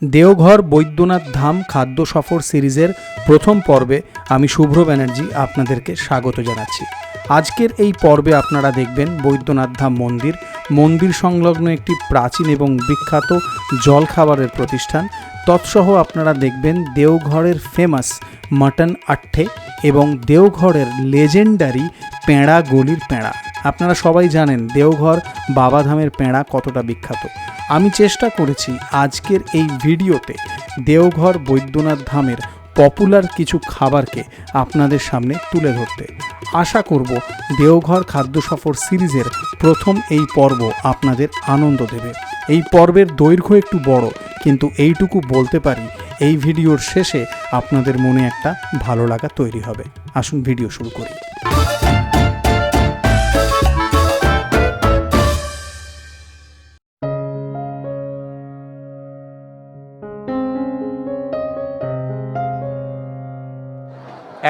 দেওঘর বৈদ্যনাথ ধাম খাদ্য সফর সিরিজের প্রথম পর্বে আমি শুভ্র ব্যানার্জি আপনাদেরকে স্বাগত জানাচ্ছি। আজকের এই পর্বে আপনারা দেখবেন বৈদ্যনাথ ধাম মন্দির সংলগ্ন একটি প্রাচীন এবং বিখ্যাত জলখাবারের প্রতিষ্ঠান। তৎসহ আপনারা দেখবেন দেওঘরের ফেমাস মাটন আট্ঠে এবং দেওঘরের লেজেন্ডারি পেঁড়া গলির পেঁড়া। আপনারা সবাই জানেন দেওঘর বাবাধামের পেঁড়া কতটা বিখ্যাত। আমি চেষ্টা করেছি আজকের এই ভিডিওতে দেওঘর বৈদ্যনাথ ধামের পপুলার কিছু খাবারকে আপনাদের সামনে তুলে ধরতে। আশা করব দেওঘর খাদ্য সফর সিরিজের প্রথম এই পর্ব আপনাদের আনন্দ দেবে। এই পর্বের দৈর্ঘ্য একটু বড়, কিন্তু এইটুকু বলতে পারি এই ভিডিওর শেষে আপনাদের মনে একটা ভালো লাগা তৈরি হবে। আসুন ভিডিও শুরু করি।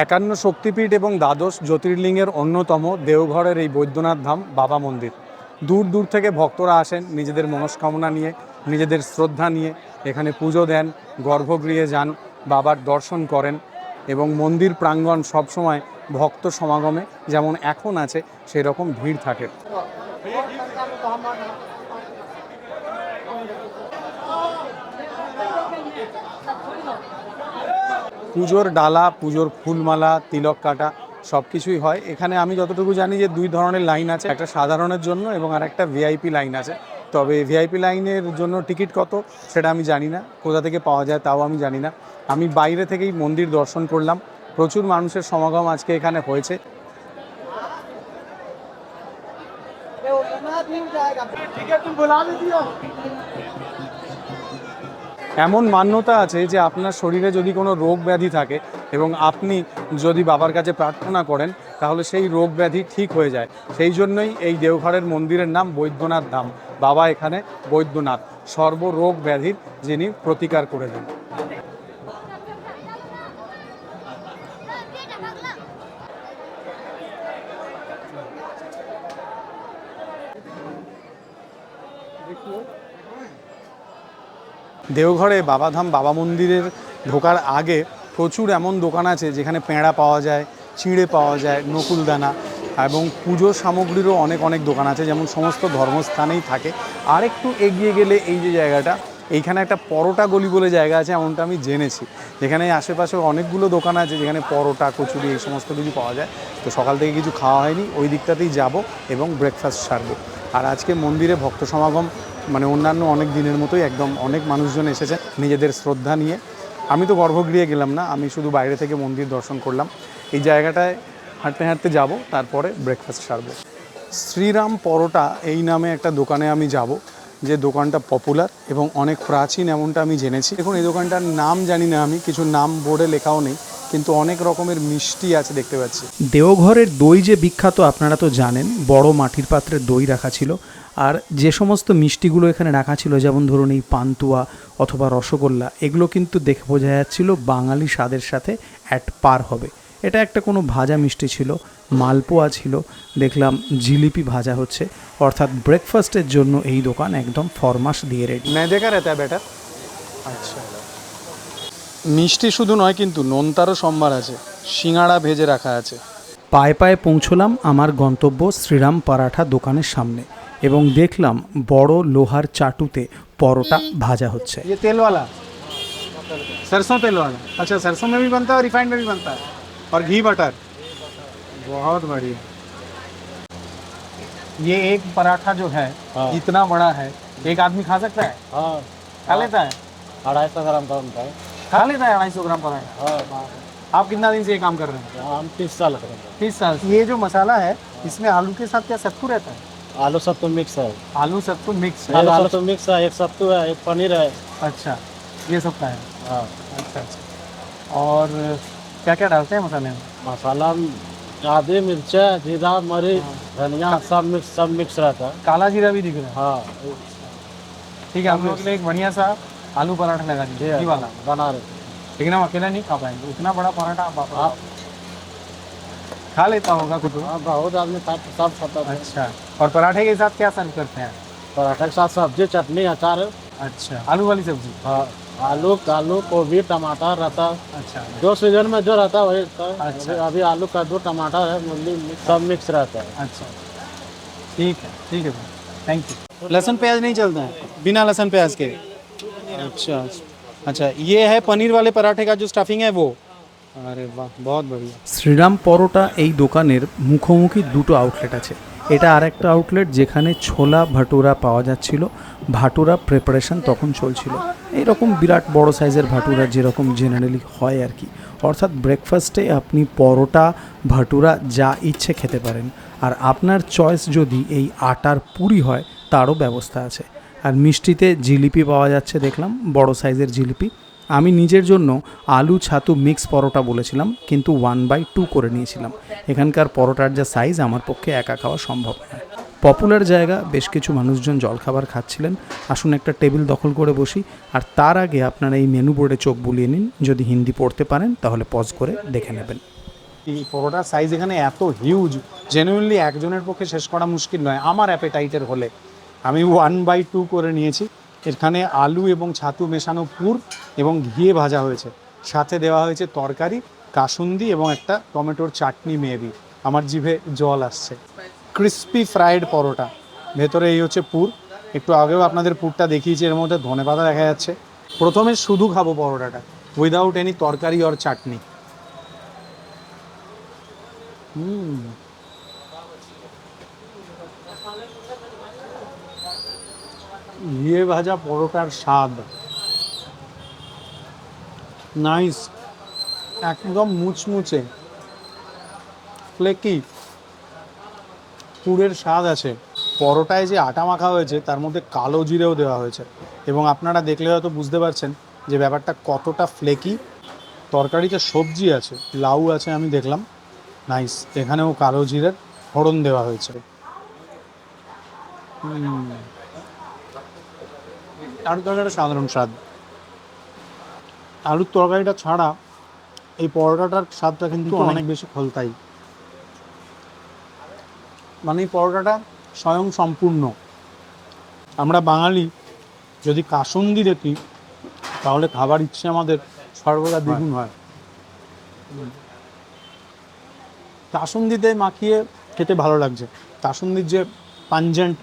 একান্ন শক্তিপীঠ এবং দ্বাদশ জ্যোতির্লিঙ্গের অন্যতম দেওঘরের এই বৈদ্যনাথ ধাম বাবা মন্দির। দূর দূর থেকে ভক্তরা আসেন নিজেদের মনস্কামনা নিয়ে, নিজেদের শ্রদ্ধা নিয়ে এখানে পুজো দেন, গর্ভগৃহে যান, বাবার দর্শন করেন এবং মন্দির প্রাঙ্গণ সবসময় ভক্ত সমাগমে যেমন এখন আছে সেই রকম ভিড় থাকে। পুজোর ডালা, পুজোর ফুলমালা, তিলক কাটা সব কিছুই হয় এখানে। আমি যতটুকু জানি যে দুই ধরনের লাইন আছে, একটা সাধারণের জন্য এবং আর একটা ভিআইপি লাইন আছে। তবে ভিআইপি লাইনের জন্য টিকিট কত সেটা আমি জানি না, কোথা থেকে পাওয়া যায় তাও আমি জানি না। আমি বাইরে থেকেই মন্দির দর্শন করলাম। প্রচুর মানুষের সমাগম আজকে এখানে হয়েছে। এমন মান্যতা আছে যে আপনার শরীরে যদি কোনো রোগ ব্যাধি থাকে এবং আপনি যদি বাবার কাছে প্রার্থনা করেন তাহলে সেই রোগ ব্যাধি ঠিক হয়ে যায়। সেই জন্যই এই দেওঘরের মন্দিরের নাম বৈদ্যনাথ ধাম। বাবা এখানে বৈদ্যনাথ, সর্বরোগ ব্যাধির যিনি প্রতিকার করে দেন। দেওঘরে বাবাধাম বাবা মন্দিরের ঢোকার আগে প্রচুর এমন দোকান আছে যেখানে পেঁড়া পাওয়া যায়, চিঁড়ে পাওয়া যায়, নকুলদানা এবং পুজোর সামগ্রীরও অনেক দোকান আছে, যেমন সমস্ত ধর্মস্থানেই থাকে। আর একটু এগিয়ে গেলে এই যে জায়গাটা, এইখানে একটা পরোটা গলি বলে জায়গা আছে, এমনটা আমি জেনেছি। যেখানে আশেপাশে অনেকগুলো দোকান আছে যেখানে পরোটা, কচুরি এই সমস্ত কিছু পাওয়া যায়। তো সকাল থেকে কিছু খাওয়া হয়নি, ওই দিকটাতেই যাব এবং ব্রেকফাস্ট সারবো। আর আজকে মন্দিরে ভক্ত সমাগম মানে অন্যান্য অনেক দিনের মতোই একদম অনেক মানুষজন এসেছেন নিজেদের শ্রদ্ধা নিয়ে। আমি তো গর্ভগৃহে গেলাম না, আমি শুধু বাইরে থেকে মন্দির দর্শন করলাম। এই জায়গাটায় হাঁটতে হাঁটতে যাব, তারপরে ব্রেকফাস্ট সারবো। শ্রীরাম পরোটা এই নামে একটা দোকানে আমি যাব, যে দোকানটা পপুলার এবং অনেক প্রাচীন এমনটা আমি জেনেছি। দেখুন এই দোকানটার নাম জানি না আমি, কিছু নাম বোর্ডে লেখাও নেই, কিন্তু অনেক রকমের মিষ্টি আছে দেখতে পাচ্ছি। দেওঘরের দই যে বিখ্যাত আপনারা তো জানেন, বড় মাটির পাত্রে দই রাখা ছিল। আর যে সমস্ত মিষ্টিগুলো এখানে রাখা ছিল, যেমন ধরুন এই পান্তুয়া অথবা রসগোল্লা, এগুলো কিন্তু দেখে বোঝা যাচ্ছিল বাঙালি স্বাদের সাথে অ্যাট পার হবে। এটা একটা কোনো ভাজা মিষ্টি ছিল, মালপোয়া ছিল, দেখলাম জিলিপি ভাজা হচ্ছে। অর্থাৎ ব্রেকফাস্টের জন্য এই দোকান একদম ফরমাস দিয়ে রেডি। मैदे का रहता है बेटा? আচ্ছা, মিষ্টি শুধু নয় কিন্তু নোনতারও সম্ভার আছে, সিঙাড়া ভেজে রাখা আছে। পায়ে পায়ে পৌঁছলাম আমার গন্তব্য শ্রীরাম পরাঠা দোকানের সামনে এবং দেখলাম বড় লোহার চাটুতে পরোটা ভাজা হচ্ছে। ये तेल वाला, सरसों तेल वाला। अच्छा, सरसों में भी बनता है और रिफाइंड में भी बनता है, और घी बटर। बहुत बढ़िया। ये एक पराठा जो है इतना बड़ा है, एक आदमी खा सकता है? हाँ, खा लेता है? 250 ग्राम का बनता है। खा लेता है 250 ग्राम पराठा? हाँ, आप कितना दिन से ये काम कर रहे हैं? हम 30 साल कर रहे हैं। 30 साल। ये जो मसाला है इसमें आलू के साथ क्या सत्तू रहता है? आलू सत्तू मिक्स है। आलू सत्तू मिक्स है? आलू सत्तू मिक्स है, एक सत्तू है, एक पनीर है। अच्छा, ये सब का है। हाँ, अच्छा अच्छा। और क्या क्या डालते हैं मसाले में? मसाला आदि, मिर्चा, जीरा, मरीच, धनिया सब मिक्स रहता है। काला जीरा भी दिख रहा है। हाँ, ठीक है, हम लोग के लिए एक बढ़िया सा आलू पराठा लगा दीजिए, घी वाला। बना रहे। लेकिन हम अकेला नहीं खा पाएंगे, इतना बड़ा पराठा आप खा लेता होगा कुछ? हाँ, बहुत आदमी सब खाता है। अच्छा, और पराठे के साथ क्या सर्व करते हैं? पराठा के साथ सब्जी चटनी अचार है। अच्छा, आलू वाली सब्जी। हाँ, आलू आलू गोभी टमाटर रहता है। अच्छा, जो सीजन में जो रहता है वही रहता है। अच्छा। अभी आलू कद्दू टमाटर है, मूली सब मिक्स रहता है। अच्छा, ठीक है, थैंक यू। लहसुन प्याज नहीं चलता है, बिना लहसुन प्याज के? अच्छा, ये है पनीर वाले पराठे का जो स्टफिंग है वो। अरे वाह, बहुत बढ़िया। শ্রীরাম পরোটা এই দোকানের মুখোমুখি দুটো আউটলেট আছে। এটা আর একটা আউটলেট যেখানে ছোলা ভাটুরা পাওয়া যাচ্ছিল, ভাটুরা প্রিপারেশন তখন চলছিল। এইরকম বিরাট বড় সাইজের ভাটুরা যেরকম জেনারেলি হয় আর কি, অর্থাৎ ব্রেকফাস্টে আপনি পরোটা ভাটুরা যা ইচ্ছে খেতে পারেন। আর আপনার চয়েস যদি এই আটার পুরি হয় তারও ব্যবস্থা আছে। আর মিষ্টিতে জিলিপি পাওয়া যাচ্ছে দেখলাম, বড় সাইজের জিলিপি। আমি নিজের জন্য আলু ছাতু মিক্স পরোটা বলেছিলাম, কিন্তু 1/2 করে নিয়েছিলাম। এখানকার পরোটার যা সাইজ আমার পক্ষে একা খাওয়া সম্ভব নয়। পপুলার জায়গা, বেশ কিছু মানুষজন জলখাবার খাচ্ছিলেন। আসুন একটা টেবিল দখল করে বসি, আর তার আগে আপনারা এই মেনু বোর্ডে চোখ বুলিয়ে নিন। যদি হিন্দি পড়তে পারেন তাহলে পজ করে দেখে নেবেন। এই পরোটার সাইজ এখানে এত হিউজ, জেনুইনলি একজনের পক্ষে শেষ করা মুশকিল নয় আমার অ্যাপেটাইটের হলে। আমি 1/2 করে নিয়েছি। এখানে আলু এবং ছাতু মেশানো পুর এবং ঘিয়ে ভাজা হয়েছে, সাথে দেওয়া হয়েছে তরকারি, কাসুন্দি এবং একটা টমেটোর চাটনি মেবি। আমার জিভে জল আসছে। ক্রিস্পি ফ্রাইড পরোটা, ভেতরে এই হচ্ছে পুর। একটু আগেও আপনাদের পুরটা দেখিয়েছি, এর মধ্যে ধনেপাতা দেখা যাচ্ছে। প্রথমে শুধু খাবো পরোটাটা, উইদাউট এনি তরকারি অর চাটনি। ঘিয়ে ভাজা পরোটার স্বাদ নাইস, একদম মুচমুচে, ফ্লেকি, পুরের স্বাদ আছে। পরোটায় যে আটা মাখা হয়েছে তার মধ্যে কালো জিরেও দেওয়া হয়েছে, এবং আপনারা দেখলে হয়তো বুঝতে পারছেন যে ব্যাপারটা কতটা ফ্লেকি। তরকারিতে সবজি আছে, লাউ আছে আমি দেখলাম, নাইস। এখানেও কালো জিরের ফোড়ন দেওয়া হয়েছে। আলুর তরকারিটা সাধারণ স্বাদ। আলুর তরকারিটা ছাড়া এই পরোটাটার স্বাদটা কিন্তু অনেক বেশি খোলতাই। মানে এই পরোটাটা স্বয়ং সম্পূর্ণ। আমরা বাঙালি যদি কাসুন্দি দেখি তাহলে খাবার ইচ্ছে আমাদের সর্বদা দ্বিগুণ হয়। কাসুন্দিতে মাখিয়ে খেতে ভালো লাগছে। কাসুন্দির যে পাঞ্জেন্ট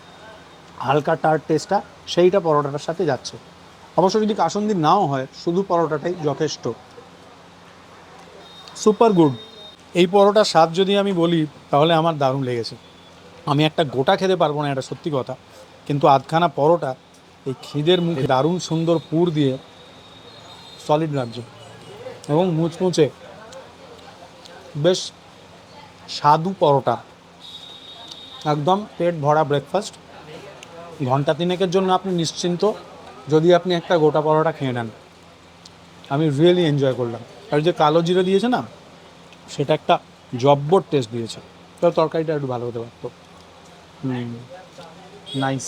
হালকা টার টেস্টটা, সেইটা পরোটাটার সাথে যাচ্ছে। অবশ্য যদি কাসুন্দি নাও হয়, শুধু পরোটাটাই যথেষ্ট। Super good. এই পরোটার স্বাদ যদি আমি বলি তাহলে আমার দারুণ লেগেছে। আমি একটা গোটা খেতে পারবো না, এটা সত্যি কথা, কিন্তু আধখানা পরোটা এই খিদের মুখে দারুণ সুন্দর পুর দিয়ে সলিড লাগছে এবং মুচমুচে, বেশ স্বাদু পরোটা। একদম পেট ভরা ব্রেকফাস্ট। ঘন্টা তিনেকের জন্য আপনি নিশ্চিন্ত যদি আপনি একটা গোটা পরোটা খেয়ে নেন। আমি রিয়েলি এনজয় করলাম। আর যে কালো জিরে দিয়েছে না, সেটা একটা জব্বর টেস্ট দিয়েছে। তো তরকারিটা একটু ভালো হতে পারতো। नाइस।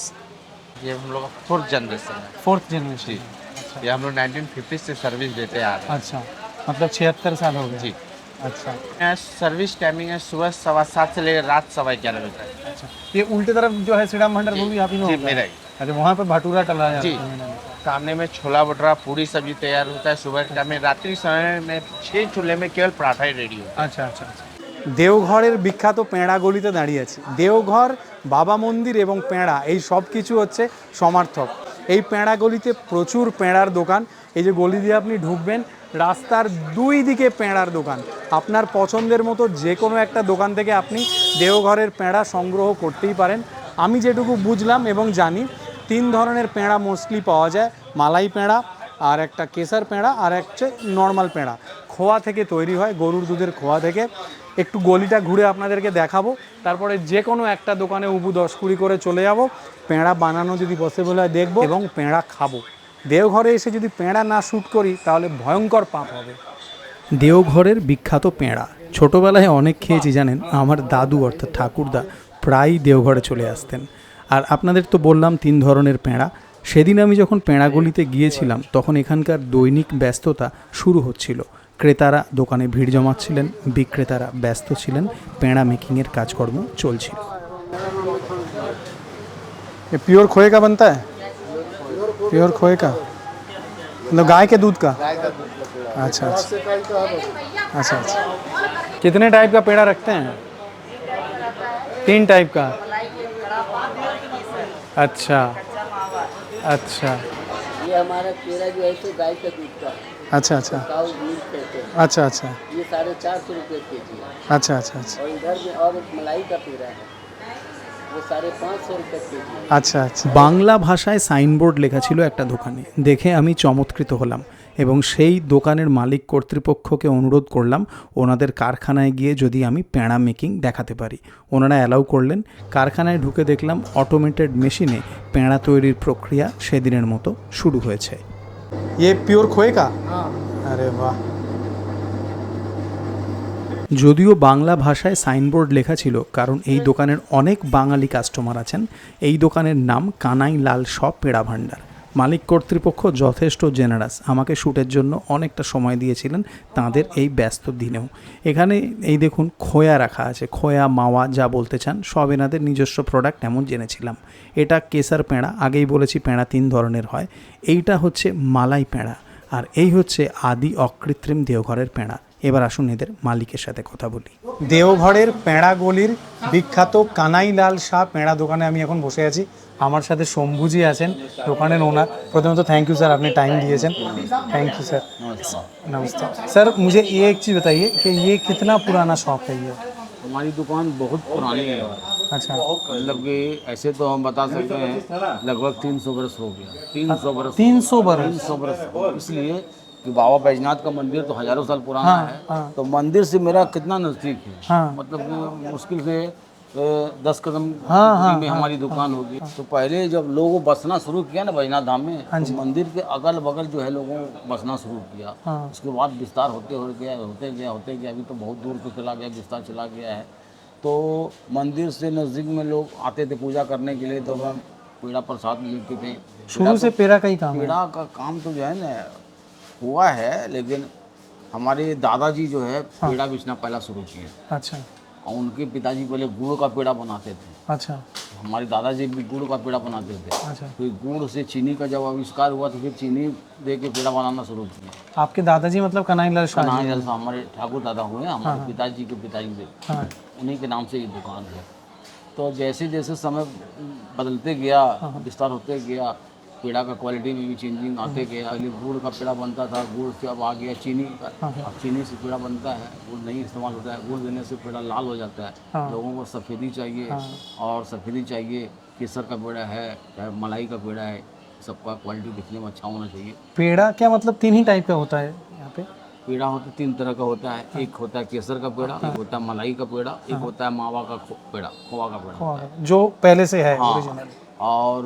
ये हम लोग का 4th जनरेशन है। 4th generation. ये हम लोग 1950 से सर्विस देते आ रहे हैं। अच्छा, मतलब 76 साल हो गए। जी। अच्छा सर्विस टाइमिंग है सुबह 7:15 से लेकर रात 11:15 बजे तक। अच्छा, ये उल्टे तरफ जो है श्रीराम भंडार वो भी आप ही में जी होता है? मेरा ही। अच्छा, वहाँ पे भटूरा टला जाता जी। है। सामने में छोला भटूरा पूरी सब्जी तैयार होता है सुबह टाइम में। रात्रि समय में 6 चूल्हे में केवल पराठा ही रेडी होता है। আচ্ছা আচ্ছা আচ্ছা। দেওঘরের বিখ্যাত পেঁড়া গলিতে দাঁড়িয়ে আছি। দেওঘর, বাবা মন্দির এবং পেঁড়া এই সব কিছু হচ্ছে সমার্থক। এই পেঁড়া গলিতে প্রচুর পেঁড়ার দোকান। এই যে গলি দিয়ে আপনি ঢুকবেন, রাস্তার দুই দিকে পেঁড়ার দোকান। আপনার পছন্দের মতো যে কোনো একটা দোকান থেকে আপনি দেওঘরের পেঁড়া সংগ্রহ করতেই পারেন। আমি যেটুকু বুঝলাম এবং জানি, 3 ধরনের পেঁড়া মোস্টলি পাওয়া যায়। মালাই পেঁড়া, আর একটা কেসার পেঁড়া, আর একটা নর্মাল পেঁড়া। খোয়া থেকে তৈরি হয়, গরুর দুধের খোয়া থেকে। একটু গলিটা ঘুরে আপনাদেরকে দেখাবো, তারপরে যে কোনো একটা দোকানে উবু 10-20 করে চলে যাব। পেঁড়া বানানো যদি পসিবল হয় দেখবো এবং পেঁড়া খাবো। দেওঘরে এসে যদি পেঁড়া না শ্যুট করি তাহলে ভয়ঙ্কর পাপ হবে। দেওঘরের বিখ্যাত পেঁড়া ছোটোবেলায় অনেক খেয়েছি জানেন। আমার দাদু অর্থাৎ ঠাকুরদা প্রায়ই দেওঘরে চলে আসতেন। আর আপনাদের তো বললাম 3 ধরনের পেঁড়া। সেদিন আমি যখন পেঁড়াগলিতে গিয়েছিলাম তখন এখানকার দৈনিক ব্যস্ততা শুরু হচ্ছিল। ক্রেতারা দোকানে ভিড় জমাচ্ছিলেন, বিক্রেতারা ব্যস্ত ছিলেন, পেঁড়া মেকিংয়ের কাজকর্ম চলছিল। ये प्योर खोए का बनता है? प्योर खोए का, मतलब गाय के दूध का? अच्छा अच्छा। कितने टाइप का पेड़ा रखते हैं? 3 टाइप का। अच्छा अच्छा ये हमारा पेड़ा जो है तो गाय का दूध का, अच्छा अच्छा काऊ दूध कहते हैं। अच्छा अच्छा ये 450 रुपये केजी है। अच्छा अच्छा अच्छा और इधर में और एक मलाई का पेड़ा है, वो 550 रुपये केजी है। আচ্ছা আচ্ছা। বাংলা ভাষায় সাইনবোর্ড লেখা ছিল একটা দোকানে, দেখে আমি চমৎকৃত হলাম এবং সেই দোকানের মালিক কর্তৃপক্ষকে অনুরোধ করলাম ওনাদের কারখানায় গিয়ে যদি আমি পেঁড়া মেকিং দেখাতে পারি। ওনারা অ্যালাউ করলেন। কারখানায় ঢুকে দেখলাম অটোমেটেড মেশিনে পেঁড়া তৈরির প্রক্রিয়া সেদিনের মতো শুরু হয়েছে। ये प्योर खोए का? अरे वाह। যদিও বাংলা ভাষায় সাইনবোর্ড লেখা ছিল, কারণ এই দোকানের অনেক বাঙালি কাস্টমার আছেন। এই দোকানের নাম কানাই লাল শপ পেড়া ভাণ্ডার। মালিক কর্তৃপক্ষ যথেষ্ট জেনারাস, আমাকে শ্যুটের জন্য অনেকটা সময় দিয়েছিলেন তাঁদের এই ব্যস্ত দিনেও। এখানে এই দেখুন খোয়া রাখা আছে, খোয়া মাওয়া যা বলতে চান সব এনাদের নিজস্ব প্রোডাক্ট এমন জেনেছিলাম। এটা কেসার পেঁড়া, আগেই বলেছি পেঁড়া 3 ধরনের হয়। এইটা হচ্ছে মালাই পেঁড়া, আর এই হচ্ছে আদি অকৃত্রিম দেওঘরের পেঁড়া। এবার আসুন এদের মালিকের সাথে কথা বলি। দেওঘরের পেঁড়া গলির বিখ্যাত কানাইলাল শাহ পেঁড়া দোকানে আমি এখন বসে আছি। আমার সাথে শম্ভুজি আছেন, দোকানের ওনার। প্রথমত থ্যাংক ইউ স্যার, আপনি টাইম দিয়েছেন। Thank you sir. नमस्ते सर, मुझे ये एक चीज़ बताइए कि ये कितना पुराना शॉप है ये? हमारी दुकान बहुत पुरानी है, अच्छा मतलब कि ऐसे तो हम बता सकते हैं लगभग 300 बरस हो गया। 300 बरस 300 बरस? 300 बरस इसलिए कि बाबा बैजनाथ का मंदिर तो हजारों साल पुराना हाँ, है। हाँ। तो मंदिर से मेरा कितना नज़दीक है, हाँ। मतलब कि मुश्किल से 10 कदम हाँ, दूरी हाँ, में हाँ, हमारी दुकान होगी। तो पहले जब लोगों बसना शुरू किया ना बैजनाथ धाम में, हाँ तो जी। मंदिर के अगल बगल जो है लोगों बसना शुरू किया। हाँ। उसके बाद विस्तार होते गया, अभी तो बहुत दूर को चला गया, विस्तार चला गया है। तो मंदिर से नज़दीक में लोग आते थे पूजा करने के लिए, तो हम पेड़ा प्रसाद लेते थे। शुरू से पेड़ा का ही काम है? पेड़ा का काम तो जो है ना हुआ है, लेकिन हमारे दादाजी जो है पेड़ा बेचना पहला शुरू किए, अच्छा और उनके पिताजी पहले गुड़ का पेड़ा बनाते थे। अच्छा हमारे दादाजी भी गुड़ का पेड़ा बनाते थे। अच्छा। फिर गुड़ से चीनी का जब आविष्कार हुआ तो फिर चीनी दे के पेड़ा बनाना शुरू किया। आपके दादाजी मतलब कनाईलाल शाह जी? कन्हैया लाल हमारे ठाकुर दादा हुए, हमारे पिताजी के पिताजी थे, हाँ उन्हीं के नाम से ये दुकान है। तो जैसे जैसे समय बदलते गया, विस्तार होते गया, पेड़ा का क्वालिटी में भी चेंजिंग आते गया। पहले गुड़ का पेड़ा बनता था, गुड़ से अब आ गया चीनी का। अब चीनी से पेड़ा बनता है, गुड़ नहीं इस्तेमाल होता है। गुड़ देने से पेड़ा लाल हो जाता है। लोगों को सफ़ेदी चाहिए, और सफ़ेदी चाहिए। केसर का पेड़ा है, चाहे मलाई का पेड़ा है, सबका क्वालिटी दिखने में अच्छा होना चाहिए। पेड़ा क्या मतलब 3 ही टाइप का होता है यहाँ पे? पेड़ा होता 3 तरह का होता है। एक होता है केसर का पेड़ा, एक होता है मलाई का पेड़ा, एक होता है मावा का पेड़ा, खोआ का पेड़ा। जो पहले से है हाँ, ओरिजिनल। और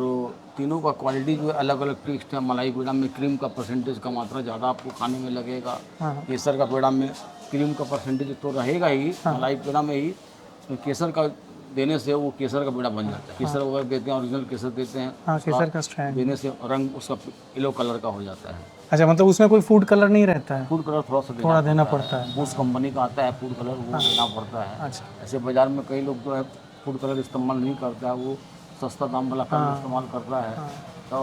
तीनों का क्वालिटी जो है अलग अलग टेस्ट है। मलाई पेड़ा में क्रीम का परसेंटेज का मात्रा ज़्यादा आपको खाने में लगेगा। केसर का पेड़ा में क्रीम का परसेंटेज तो रहेगा ही, मलाई पेड़ा में ही उसमें केसर का देने से वो केसर का पेड़ा बन जाता है। केसर वगैरह देते हैं, ओरिजिनल केसर देते हैं। हाँ केसर का स्ट्रैंड देने से रंग उसका येलो कलर का हो जाता है। अच्छा, मतलब उसमें कोई फूड कलर नहीं रहता है? फूड कलर थोड़ा देना पड़ता है। बूस्ट कंपनी का आता है फूड कलर, वो देना पड़ता है। अच्छा ऐसे बाजार में कई लोग जो है फूड कलर इस्तेमाल नहीं करता है, वो सस्ता दाम वाला कलर इस्तेमाल करता है। तो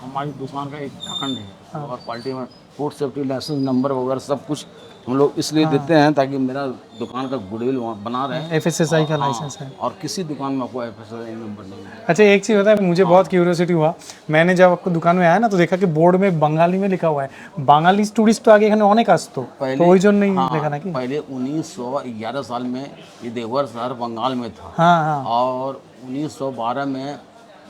हमारी दुकान का एक ब्रांड है, और क्वालिटी में फूड सेफ्टी लाइसेंस नंबर वगैरह सब कुछ हम लोग इसलिए देते हैं ताकि मेरा दुकान का गुडविल बना रहे। FSSI का लाइसेंस है। और किसी दुकान में कोई FSSI नंबर नहीं है। अच्छा, एक चीज़ बताए, मुझे बहुत क्यूरियोसिटी हुआ। मैंने जब आपको दुकान में आया ना, तो देखा कि बोर्ड में बंगाली में लिखा हुआ है। बांगाली टूरिस्ट तो आगे এখানে অনেক আসতো, तो ওই জন্যই লেখা নাকি? पहले 1911 साल में ये देवघर शहर बंगाल में था। हाँ हाँ और 1912 में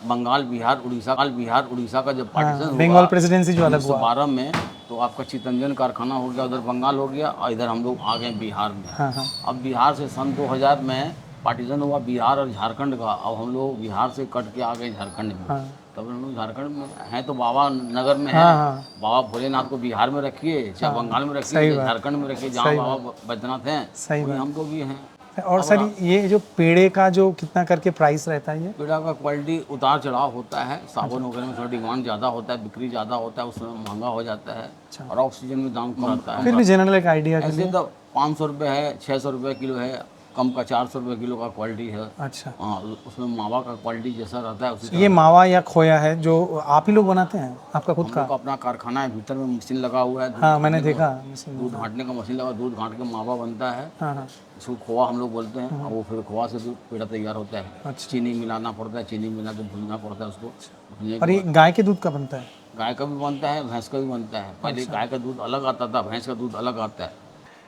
बंगाल बिहार उड़ीसा का जब पार्टीशन हुआ, बंगाल प्रेसिडेंसी जो अलग हुआ। 1912 में, तो आपका चितरंजन कारखाना हो गया, उधर बंगाल हो गया, और इधर हम लोग आ गए बिहार में। हाँ हाँ अब बिहार से सन 2000 में पार्टीशन हुआ बिहार और झारखंड का। अब हम लोग बिहार से कट के आ गए झारखंड में। हाँ तब हम लोग झारखंड में हैं तो बाबा नगर में हाँ हैं। हाँ बाबा भोलेनाथ को बिहार में रखिए, चाहे बंगाल में रखिए, चाहे झारखंड में रखिए, जहाँ बाबा बैद्यनाथ हैं सही वहीं हम लोग भी हैं। और सर, ये जो पेड़े का जो कितना करके प्राइस रहता है ये? पेड़ा का क्वालिटी उतार चढ़ाव होता है। सावन वगैरह में थोड़ा डिमांड ज़्यादा होता है, बिक्री ज़्यादा होता है, उसमें महंगा हो जाता है। और ऑफ सीजन में दाम कम आता है। फिर भी जनरल एक आइडिया के ऐसे लिए। तो 500 रुपये है, 600 रुपये किलो है, कम का 400 रुपये किलो का क्वालिटी है। अच्छा, हाँ, उसमें मावा का क्वालिटी जैसा रहता है उसी ये मावा या खोया है जो आप ही लोग बनाते हैं, आपका खुद हम का? लोग का अपना कारखाना है, भीतर में मशीन लगा हुआ है। हाँ, मैंने घाटने देखा का- मशीन। दूध घाटने का मशीन लगा, दूध घाट के मावा बनता है। हाँ हाँ, उसको खोआ हम लोग बोलते हैं, और वो फिर खोआ से दूध पेड़ा तैयार होता है। अच्छा। चीनी मिलाना पड़ता है, चीनी मिला के भूनना पड़ता है उसको। भूनने के और ये गाय के दूध का बनता है? गाय का भी बनता है, भैंस का भी बनता है। पहले गाय का दूध अलग आता था, भैंस का दूध अलग आता है।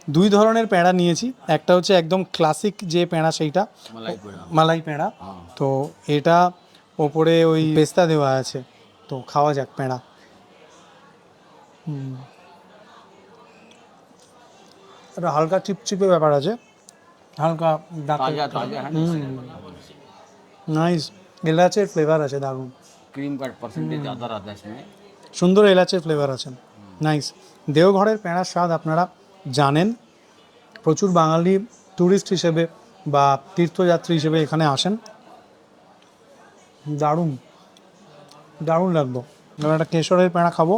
দুই ধরনের পেঁড়া নিয়েছি, একটা হচ্ছে একদম ক্লাসিক যে পেঁড়া সেইটা मलाई पेड़ा। মালাই পেঁড়া, हाँ, তো এটা ওপরে ওই পেস্তা দেওয়া আছে, তো খাওয়া যাক পেঁড়া। একটা হালকা চিপচিপে ব্যাপার আছে, হালকা ताज़ा ताज़ा है ना, নাইস, এলাচের ফ্লেভার আছে দারুণ, क्रीम का परसेंटेज ज़्यादा रहता है इसमें। সুন্দর এলাচের ফ্লেভার আছে, নাইস। দেওঘরের পেঁড়ার স্বাদ আপনারা জানেন, প্রচুর বাঙালি ট্যুরিস্ট হিসেবে বা তীর্থযাত্রী হিসেবে এখানে আসেন। দারুণ দারুণ লাগলো। এবার একটা কেশরের পেঁড়া খাবো,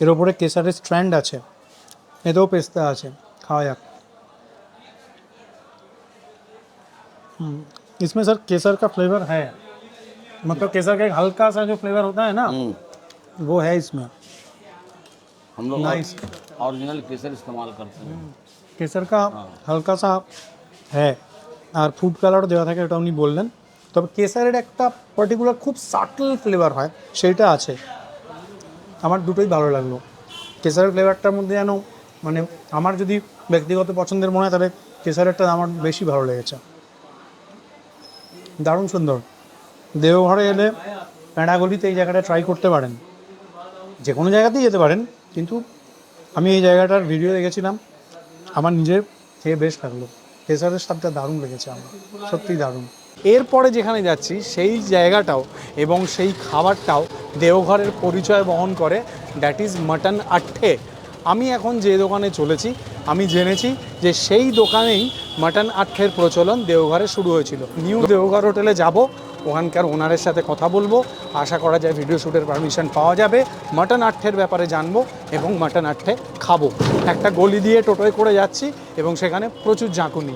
এর ওপরে কেশরের স্ট্র্যান্ড আছে, এতেও পেস্তা আছে, খাওয়া যাক। इसमें सर केसर का फ्लेवर है, मतलब केसर का एक हल्का सा जो फ्लेवर होता है ना, वो है इसमें। हम लोग Nice. ओरिजिनल केसर इस्तेमाल करते हैं। কেসার কা হালকা সা হ্যাঁ, আর ফুড কালারও দেওয়া থাকে, এটা উনি বললেন। তবে কেসারের একটা পার্টিকুলার খুব সাটল ফ্লেভার হয়, সেইটা আছে। আমার দুটোই ভালো লাগলো। কেসারের ফ্লেভারটার মধ্যে যেন মানে আমার যদি ব্যক্তিগত পছন্দের মনে হয় তাহলে কেসারেরটা আমার বেশি ভালো লেগেছে। দারুণ সুন্দর। দেওঘরে এলে পেঁড়াগলিতে এই জায়গাটা ট্রাই করতে পারেন, যে কোনো জায়গাতেই যেতে পারেন, কিন্তু আমি এই জায়গাটার ভিডিও দেখেছিলাম, আমার নিজের খেয়ে বেশ লাগলো। কেসারের স্বাদটা দারুণ লেগেছে আমার, সত্যিই দারুণ। এরপরে যেখানে যাচ্ছি সেই জায়গাটাও এবং সেই খাবারটাও দেওঘরের পরিচয় বহন করে, দ্যাট ইজ মাটন আট্ঠে। আমি এখন যে দোকানে চলেছি, আমি জেনেছি যে সেই দোকানেই মাটন আট্ঠের প্রচলন দেওঘরে শুরু হয়েছিল। নিউ দেওঘর হোটেলে যাব, ওখানকার ওনারের সাথে কথা বলবো, আশা করা যায় ভিডিও শ্যুটের পারমিশন পাওয়া যাবে, মাটন আট্ঠের ব্যাপারে জানবো এবং মাটন আট্ঠে খাবো। একটা গলি দিয়ে টোটোয় করে যাচ্ছি এবং সেখানে প্রচুর ঝাঁকুনি।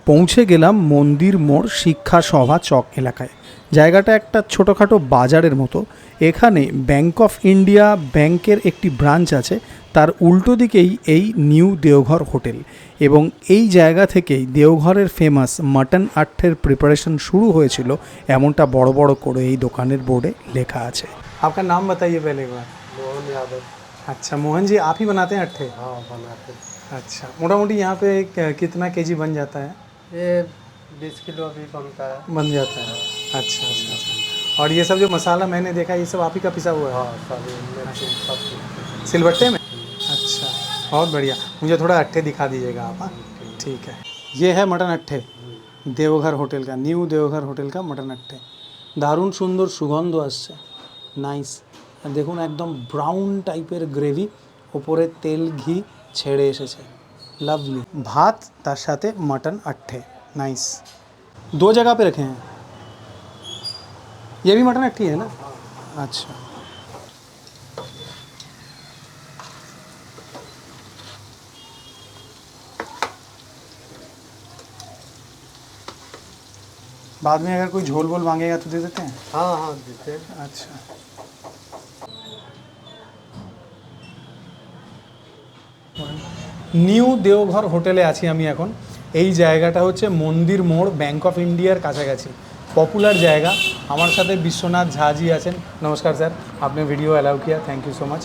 পৌঁছে গেলাম মন্দির মোড় শিক্ষা সভা চক এলাকায়। জায়গাটা একটা ছোটোখাটো বাজারের মতো। এখানে ব্যাংক অফ ইন্ডিয়া ব্যাংকের একটি ব্রাঞ্চ আছে, তার উল্টো দিকেই এই নিউ দেওঘর হোটেল, এবং এই জায়গা থেকেই দেওঘরের ফেমাস মাটন আট্ঠের প্রিপারেশন শুরু হয়েছিল, এমনটা বড় বড় করে এই দোকানের বোর্ডে লেখা আছে। আপনার নাম বাতাইয়ে পहले एक बार। मोहन यादव। अच्छा मोहन जी, आप ही बनाते हैं अट्ठे? हाँ, बनाते हैं। अच्छा, मोटा मोटी यहाँ पे कितना केजी बन जाता है? ये 20 किलो अभी बनता है। बन जाता है। अच्छा अच्छा अच्छा। और ये सब जो मसाला मैंने देखा, ये सब आप ही का पिसा हुआ है? हाँ, सभी मिर्ची सब कुछ। सिलबट्टे में? अच्छा, बहुत बढ़िया। मुझे थोड़ा अट्ठे दिखा दीजिएगा आप। हाँ, ठीक है। ये है मटन अट्ठे, देवघर होटल का, न्यू देवघर होटल का मटन अट्ठे। দারুণ সুন্দর সুগন্ধ আসছে, নাইস। আর দেখুন একদম ব্রাউন টাইপের গ্রেভি, ওপরে তেল ঘি ছেড়ে এসেছে, লাভলি। ভাত তার সাথে मटन अट्ठे, नाइस। 2 जगह पे रखे हैं, ये भी मटन अट्ठी है ना? अच्छा, बाद में अगर कोई झोल वोल मांगेगा तो दे देते हैं? हाँ हाँ, देते हैं। আচ্ছা, নিউ দেওঘর হোটেলে আছি আমি এখন। এই জায়গাটা হচ্ছে মন্দির মোড়, ব্যাংক অফ ইন্ডিয়ার কাছাকাছি, পপুলার জায়গা। আমার সাথে বিশ্বনাথ ঝাজি আছেন। নমস্কার স্যার, আপনি ভিডিও অ্যালাউ কিয়া, থ্যাংক ইউ সো মাচ।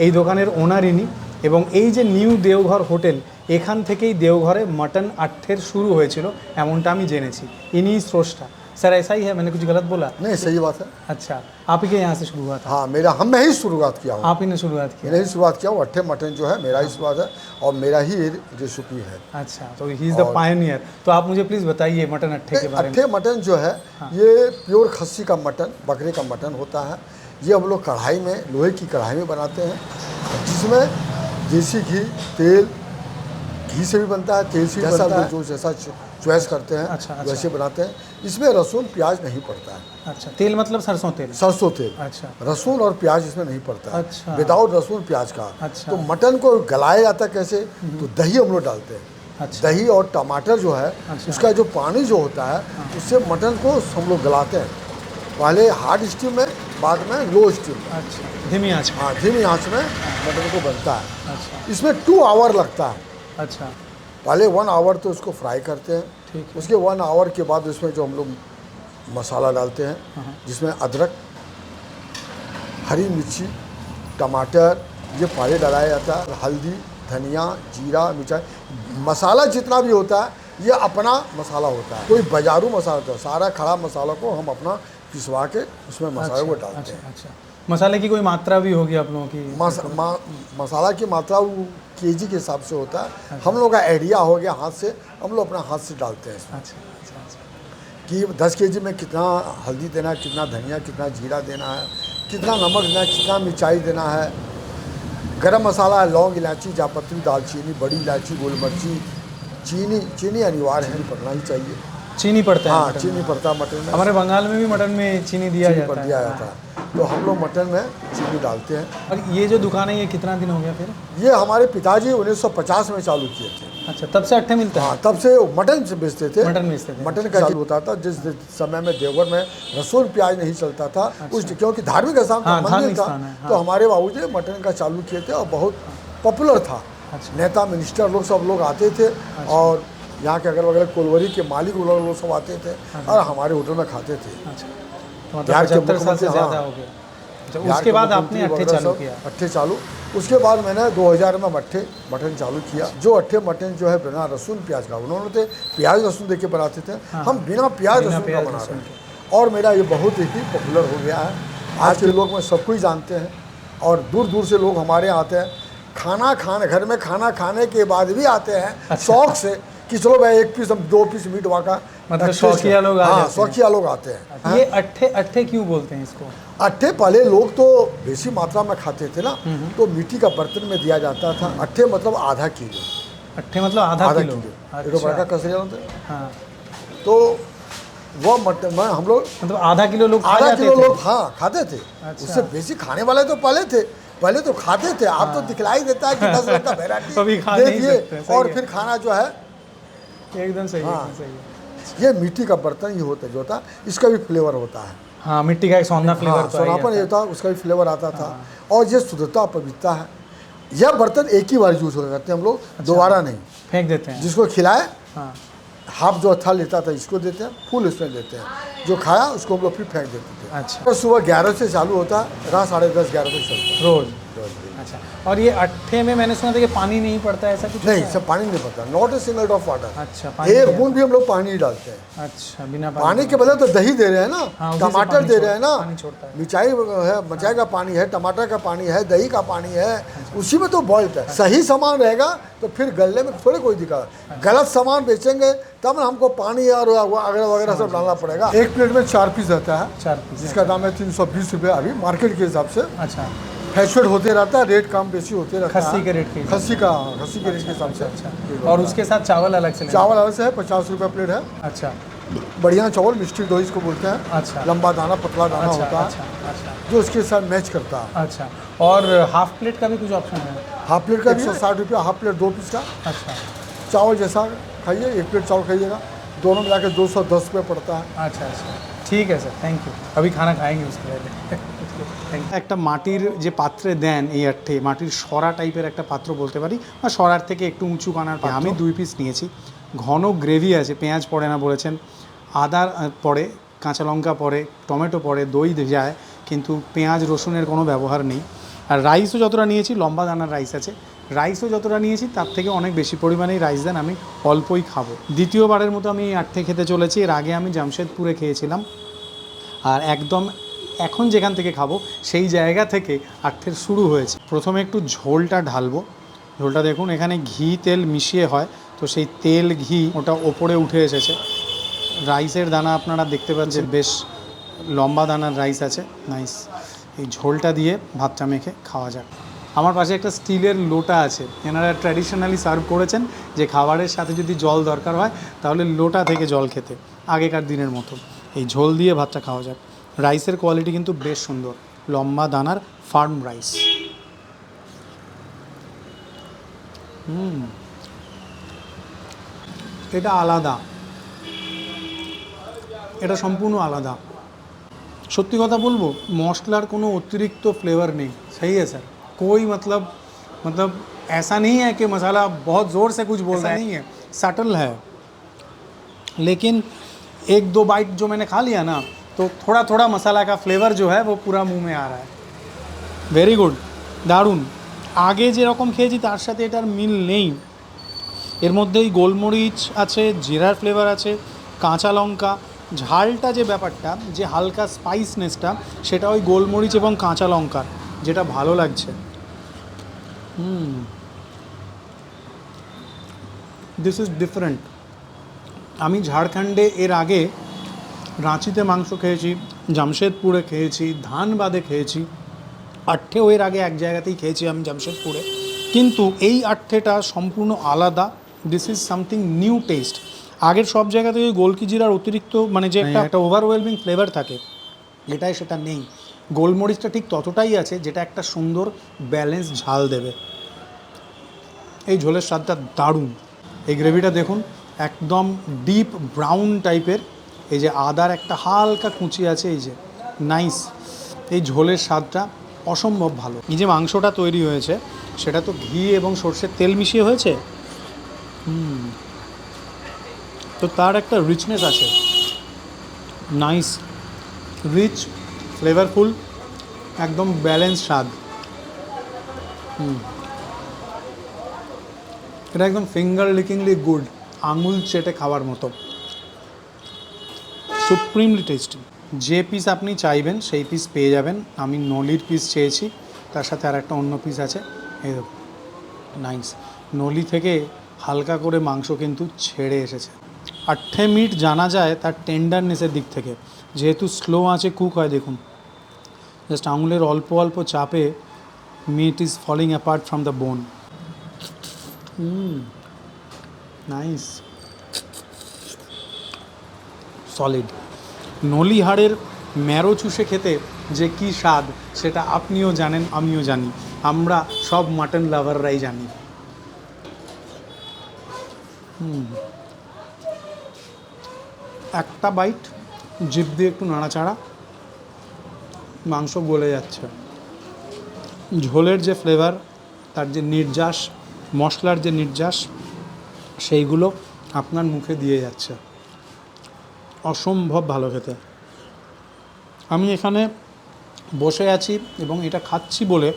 এই দোকানের ওনার ইনি, এবং এই যে নিউ দেওঘর হোটেল, এখান থেকেই দেওঘরে মাটন আট্ঠের শুরু হয়েছিল এমনটা আমি জেনেছি। ইনি স্রষ্টা। सर ऐसा ही है, मैंने कुछ गलत बोला? नहीं, सही बात है। अच्छा, आप ही के यहाँ से शुरू हुआ था? हाँ, मैं ही शुरुआत किया हूँ। आप ही ने शुरुआत की? मैंने ही शुरुआत किया हूँ। अट्ठे मटन जो है मेरा ही स्वाद है और मेरा ही रेसिपी है। अच्छा, तो ही इज़ द पायनियर। तो आप मुझे प्लीज़ बताइए मटन अट्ठे के बारे में। अट्ठे मटन जो है ये प्योर खस्सी का मटन, बकरे का मटन होता है। ये हम लोग कढ़ाई में, लोहे की कढ़ाई में बनाते हैं, जिसमें देसी घी, तेल, घी से भी बनता है, तेल से भी बनता है, जो जैसा चॉइस करते हैं अच्छा, वैसे बनाते हैं। इसमें लहसुन प्याज नहीं पड़ता है। अच्छा, तेल मतलब सरसों तेल? सरसों तेल। अच्छा लहसुन और प्याज इसमें नहीं पड़ता है। अच्छा। विदाउट लहसुन प्याज का। अच्छा। तो मटन को गलाया जाता है कैसे, तो दही हम लोग डालते हैं। अच्छा। दही और टमाटर जो है अच्छा। उसका जो पानी जो होता है उससे मटन को हम लोग गलाते हैं, पहले हार्ड स्टीम में, बाद में लो स्टीम में। अच्छा, धीमी आंच में। हाँ, धीमी आंच में मटन को बनता है। अच्छा इसमें 2 आवर लगता है। अच्छा पहले 1 आवर तो उसको फ्राई करते हैं, ठीक है। उसके 1 आवर के बाद उसमें जो हम लोग मसाला डालते हैं, जिसमें अदरक, हरी मिर्ची, टमाटर, ये पहले डाला जाता है, हल्दी, धनिया, जीरा, मिर्चाई, मसाला जितना भी होता है ये अपना मसाला होता है, कोई बाजारू मसाला होता है, सारा खड़ा मसाला को हम अपना पिसवा के उसमें मसाले को डालते अच्छा हैं। अच्छा, मसाले की कोई मात्रा भी होगी आप लोगों की? मसाला की मात्रा वो केजी के हिसाब से होता है, हम लोग का आइडिया हो गया हाथ से, हम लोग अपना हाथ से डालते हैं इसमें अच्छा अच्छा अच्छा, कि 10 केजी में कितना हल्दी देना है, कितना धनिया, कितना जीरा देना है, कितना नमक देना है, कितना मिर्चाई देना है, गरम मसाला, लौंग, इलायची, जापत्री, दालचीनी, बड़ी इलायची, गोल मिर्ची, चीनी अनिवार्य है, पड़ना ही चाहिए। चीनी पड़ता है? हाँ, मटन चीनी में? पड़ता है मटन में। हमारे बंगाल में भी मटन में चीनी दिया चीनी जाता पर है। दिया जाता है, तो हम लोग मटन में चीनी डालते हैं। और ये जो दुकान है ये कितना दिन हो गया फिर? ये हमारे पिताजी 1950 में चालू किए थे। अच्छा, तब से अट्ठे मिलता है? हाँ, तब से मटन से बेचते थे। मटन बेचते थे। मटन का चालू होता था जिस समय में देवघर में रसूल प्याज नहीं चलता था, उस क्योंकि धार्मिक स्थान हाँ, मंदिर धार्मिक था, स्थान है, हाँ। तो हमारे बाबूजी मटन का चालू किए थे और बहुत पॉपुलर था। अच्छा। नेता, मिनिस्टर लोग सब लोग आते थे और यहाँ के अगल बगल कोलवरी के मालिक लोग सब आते थे और हमारे होटल में खाते थे। अच्छा, तो मतलब बिहार के 75 साल से मुख्यमंत्री, ज़्यादा हाँ। हो गया। अच्छा, बिहार उसके के बाद मुख्यमंत्री आपने अट्ठे वगैरह चालू सब किया? अट्ठे चालू, उसके बाद मैंने 2000 में मटन चालू किया। जो अट्ठे मटन जो है बिना लहसुन प्याज का, उन्होंने तो प्याज लहसुन देके बनाते थे, हम बिना प्याज बिना लहसुन का प्याज बना लहसुन रहे हैं और मेरा ये बहुत ही पॉपुलर हो गया है। आज के लोग में सब कुछ जानते हैं और दूर दूर से लोग हमारे यहाँ आते हैं, खाना खाने, घर में खाना खाने के बाद भी आते हैं शौक से कि चलो भाई 1 पीस, हम 2 पीस मीट वहाँ का, मतलब शौकिया लोग आ हाँ, जाते हैं। शौकिया लोग आते हैं। ये अट्ठे अट्ठे क्यों बोलते हैं इसको? अट्ठे पहले लोग तो बेसी मात्रा में खाते थे ना, तो मिट्टी का बर्तन में दिया जाता था। अट्ठे मतलब आधा किलो। अट्ठे मतलब आधा आधा किलो? किलो, ये तो बड़ा अच्छा, कसरिया होता है। हाँ, तो वो मटन में हम लोग मतलब आधा किलो लोग खा आधा जाते किलो थे? लोग हाँ खाते थे। अच्छा। उससे बेसी खाने वाले तो पहले तो खाते थे। आप तो दिखलाई देता है कि 10 रंग का अभी वैरायटी खा दे नहीं दिए सकते, सही और है। फिर खाना जो है, एकदम सही है, हाँ। एकदम सही है। ये मिट्टी का बर्तन ही होता जो होता, इसका भी फ्लेवर होता है। हाँ, मिट्टी का एक सौंधा फ्लेवर हाँ, तो आ ही सोनापन जाता ये है। था, उसका भी फ्लेवर आता था और ये शुद्धता, पवित्रता है। यह बर्तन एक ही बार यूज हो करते हैं हम लोग, दोबारा नहीं। फेंक देते हैं? जिसको खिलाए, हाँ, हाफ जो था लेता था इसको देते हैं, फुल इसमें देते हैं, जो खाया उसको हम लोग फिर फेंक देते थे। अच्छा, तो सुबह 11 से चालू होता है, रात 10:30 11 तक चलता रोज? है। अच्छा, और ये अट्ठे में मैंने सुना था कि पानी नहीं पड़ता है, ऐसा कुछ नहीं, होता है? सब पानी नहीं पड़ता, not a single drop water. अच्छा, पानी एक नहीं बूंद भी हम लोग पानी नहीं डालते हैं। अच्छा, बिना पानी के बदले तो दही दे रहे हैं हाँ, ना, उसी से टमाटर पानी दे रहे हैं ना, पानी छोड़ता है। मिर्चाई है, मिर्चाई का पानी है, टमाटर का पानी है, दही का पानी है, उसी में तो बॉइल्ड है। सही सामान रहेगा तो फिर गलने में थोड़ी कोई दिक्कत। गलत सामान बेचेंगे तब ना हमको पानी और वगैरह वगैरह सब डालना पड़ेगा। एक प्लेट में 4 पीस रहता है, 4 पीस? जिसका दाम है 320 रुपये अभी मार्केट के हिसाब से। अच्छा, फ्लैक्चुएट होते रहता है, रेट कम बेसी होते रहता है। खस्सी के रेट के हिसाब खस्सी के रेट के हिसाब से। अच्छा, और उसके साथ चावल अलग से लेना? चावल अलग से है, 50 रुपये प्लेट है। अच्छा बढ़िया चावल, मिस्टी डोइस को बोलते हैं। अच्छा, लंबा दाना, पतला दाना अच्छा होता है, अच्छा अच्छा जो उसके साथ मैच करता है। अच्छा, और हाफ प्लेट का भी कुछ ऑप्शन है? हाफ प्लेट का 160 रुपये, हाफ प्लेट 2 पीस का। अच्छा चावल जैसा खाइए, 1 प्लेट चावल खाइएगा, दोनों मिला के 210 रुपये पड़ता है। अच्छा अच्छा, ठीक है सर, थैंक यू। अभी खाना खाएंगे उसके पहले। Thank you. একটা মাটির যে পাত্রে দেন এই আট্ঠে, মাটির সরা টাইপের একটা পাত্র বলতে পারি, বা সরার থেকে একটু উঁচু কানার পাত্র। আমি 2 পিস নিয়েছি। ঘন গ্রেভি আছে, পেঁয়াজ পড়ে না বলেছেন, আদা পড়ে, কাঁচা লঙ্কা পড়ে, টমেটো পড়ে, দই যায়, কিন্তু পেঁয়াজ রসুনের কোনো ব্যবহার নেই। আর রাইসও যতটা নিয়েছি, লম্বা দানার রাইস আছে, রাইসও যতটা নিয়েছি তার থেকে অনেক বেশি পরিমাণেই রাইস দেন, আমি অল্পই খাবো। দ্বিতীয়বারের মতো আমি এই আট্ঠে খেতে চলেছি। এর আগে আমি জামশেদপুরে খেয়েছিলাম, আর একদম এখন যেখান থেকে খাবো সেই জায়গা থেকে আট্ঠের শুরু হয়েছে। প্রথমে একটু ঝোলটা ঢালবো। ঝোলটা দেখুন, এখানে ঘি তেল মিশিয়ে হয়, তো সেই তেল ঘি ওটা ওপরে উঠে এসেছে। রাইসের দানা আপনারা দেখতে পাচ্ছেন, বেশ লম্বা দানার রাইস আছে, নাইস। এই ঝোলটা দিয়ে ভাতটা মেখে খাওয়া যাক। আমার পাশে একটা স্টিলের লোটা আছে, এনারা ট্র্যাডিশনালি সার্ভ করেছেন যে খাবারের সাথে যদি জল দরকার হয় তাহলে লোটা থেকে জল খেতে, আগেকার দিনের মতো। এই ঝোল দিয়ে ভাতটা খাওয়া যাক। রাইসের কোয়ালিটি কিন্তু বেশ সুন্দর, লম্বা দানার ফার্ম রাইস। এটা আলাদা, এটা সম্পূর্ণ আলাদা। সত্যি কথা বলবো, মশলার কোনো অতিরিক্ত फ्लेवर नहीं, सही है सर। कोई मतलब ऐसा नहीं है कि मसाला बहुत ज़ोर से कुछ बोल रहा है, नहीं है, सटल है। लेकिन एक दो बाइट जो मैंने खा लिया ना, तो थोड़ा थोड़ा मसाला का फ्लेवर जो है वो पूरा मुंह में आ रहा है। ভেরি গুড, দারুণ। আগে যেরকম খেয়েছি তার সাথে এটার মিল নেই। এর মধ্যেই গোলমরিচ আছে, জিরার ফ্লেভার আছে, কাঁচা লঙ্কা, ঝালটা যে ব্যাপারটা, যে হালকা স্পাইসনেসটা, সেটা ওই গোলমরিচ এবং কাঁচা লঙ্কার, যেটা ভালো লাগছে। This is different. আমি ঝাড়খণ্ডে এর আগে রাঁচিতে মাংস খেয়েছি, জামশেদপুরে খেয়েছি, ধানবাদে খেয়েছি, আট্ঠেও এর আগে এক জায়গাতেই খেয়েছি আমি জামশেদপুরে, কিন্তু এই আট্ঠেটা সম্পূর্ণ আলাদা। This is something new test. আগের সব জায়গাতে ওই গোলকি জিরার অতিরিক্ত মানে যে একটা ওভারওয়েলমিং ফ্লেভার থাকে, এটাই সেটা নেই। গোলমরিচটা ঠিক ততটাই আছে যেটা একটা সুন্দর ব্যালেন্স ঝাল দেবে। এই ঝোলের স্বাদটা দারুণ। এই গ্রেভিটা দেখুন, একদম ডিপ ব্রাউন টাইপের। এই যে আদার একটা হালকা কুচি আছে, এই যে নাইস। এই ঝোলের স্বাদটা অসম্ভব ভালো। এই যে মাংসটা তৈরি হয়েছে সেটা তো ঘি এবং সর্ষের তেল মিশিয়ে হয়েছে, তো তার একটা রিচনেস আছে, নাইস, রিচ, ফ্লেভারফুল, একদম ব্যালেন্স স্বাদ। এটা একদম ফিঙ্গার লিকিংলি গুড, আঙুল চেটে খাওয়ার মতো, সুপ্রিমলি টেস্টি। যে পিস আপনি চাইবেন সেই পিস পেয়ে যাবেন। আমি নলির পিস চেয়েছি, তার সাথে আর একটা অন্য পিস আছে, এই দেখুন, নাইস। নলি থেকে হালকা করে মাংস কিন্তু ছেড়ে এসেছে। আট্ঠে মিট জানা যায় তার টেন্ডারনেসের দিক থেকে, যেহেতু স্লো আঁচে কুক হয়। দেখুন, জাস্ট আঙুলের অল্প অল্প চাপে meat is falling apart from the bone. Nice, solid. নলি হাড়ের ম্যারো চুষে খেতে যে কী স্বাদ, সেটা আপনিও জানেন, আমিও জানি, আমরা সব মাটন লাভাররাই জানি। একটা বাইট, জিভ দিয়ে একটু নাড়াচাড়া, মাংস গলে যাচ্ছে। ঝোলের যে ফ্লেভার, তার যে নির্যাস, মশলার যে নির্যাস, সেইগুলো আপনার মুখে দিয়ে যাচ্ছে। অসম্ভব ভালো খেতে। আমি এখানে বসে আছি এবং এটা খাচ্ছি বলে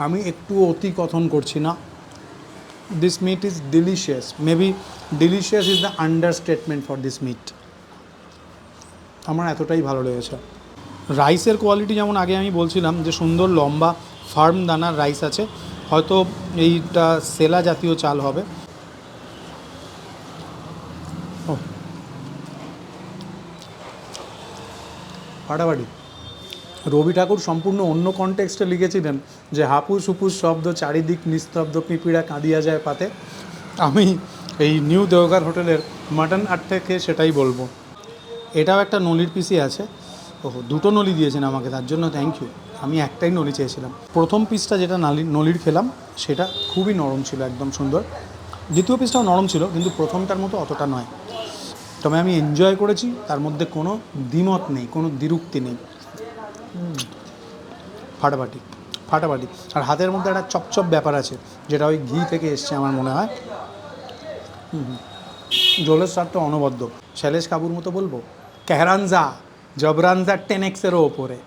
আমি একটু অতি কথন করছি না। This meat is delicious, maybe delicious is the understatement for this meat. আমার এতটাই ভালো লেগেছে। রাইসের কোয়ালিটি যেমন আগে আমি বলছিলাম যে সুন্দর লম্বা ফার্ম দানার রাইস আছে, হয়তো এইটা সেলা জাতীয় চাল হবে। ফাটাফাটি। রবি ঠাকুর সম্পূর্ণ অন্য কনটেক্সটে লিখেছিলেন যে হাপুস হুপুস শব্দ চারিদিক নিস্তব্ধ, পিঁপড়া কাঁদিয়া যায় পাতে। আমি এই নিউ দেওঘর হোটেলের মাটন আট্টে খেয়ে সেটাই বলবো। এটাও একটা নলির পিসই আছে। ওহো, দুটো নলি দিয়েছেন আমাকে, তার জন্য থ্যাংক ইউ। আমি একটাই নলি চেয়েছিলাম। প্রথম পিসটা যেটা নলির খেলাম সেটা খুবই নরম ছিল, একদম সুন্দর। দ্বিতীয় পিসটাও নরম ছিল, কিন্তু প্রথমটার মতো অতটা নয়। তবে আমি এনজয় করেছি, তার মধ্যে কোনো দ্বিমত নেই, কোনো দ্বিরুক্তি নেই। ফাটাফাটি, ফাটাফাটি। আর হাতের মধ্যে একটা চপচপ ব্যাপার আছে, যেটা ওই ঘি থেকে এসছে আমার মনে হয়। ঝোলের স্বাদটা অনবদ্য। শৈলেশ কাপুর মতো বলবো, ক্যাহরানজা জবরানজা 10x-এরও ওপরে।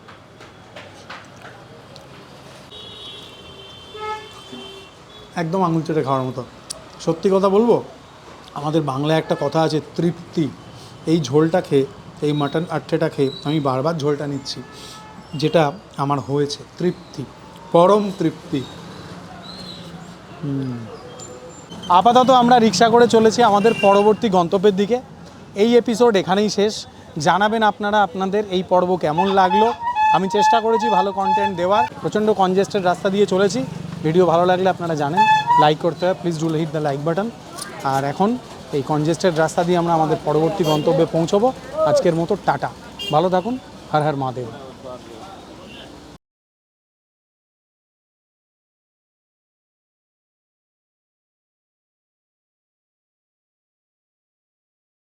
একদম আঙুল চেটে খাওয়ার মতো। সত্যি কথা বলবো, আমাদের বাংলায় একটা কথা আছে, তৃপ্তি। এই ঝোলটা খেয়ে, এই মাটন আট্টেটা খেয়ে আমি বারবার ঝোলটা নিচ্ছি, যেটা আমার হয়েছে তৃপ্তি, পরম তৃপ্তি। আপাতত আমরা রিক্সা করে চলেছি আমাদের পরবর্তী গন্তব্যের দিকে। এই এপিসোড এখানেই শেষ। জানাবেন আপনারা আপনাদের এই পর্ব কেমন লাগলো। আমি চেষ্টা করেছি ভালো কন্টেন্ট দেওয়ার। প্রচণ্ড কনজেস্টেড রাস্তা দিয়ে চলেছি। ভিডিও ভালো লাগলে আপনারা জানেন লাইক করতে হবে, please do hit the like button. আর এখন এই কনজেস্টেড রাস্তা দিয়ে আমরা আমাদের পরবর্তী গন্তব্যে পৌঁছবো। আজকের মতো টাটা, ভালো থাকুন, হর হর মহাদেব।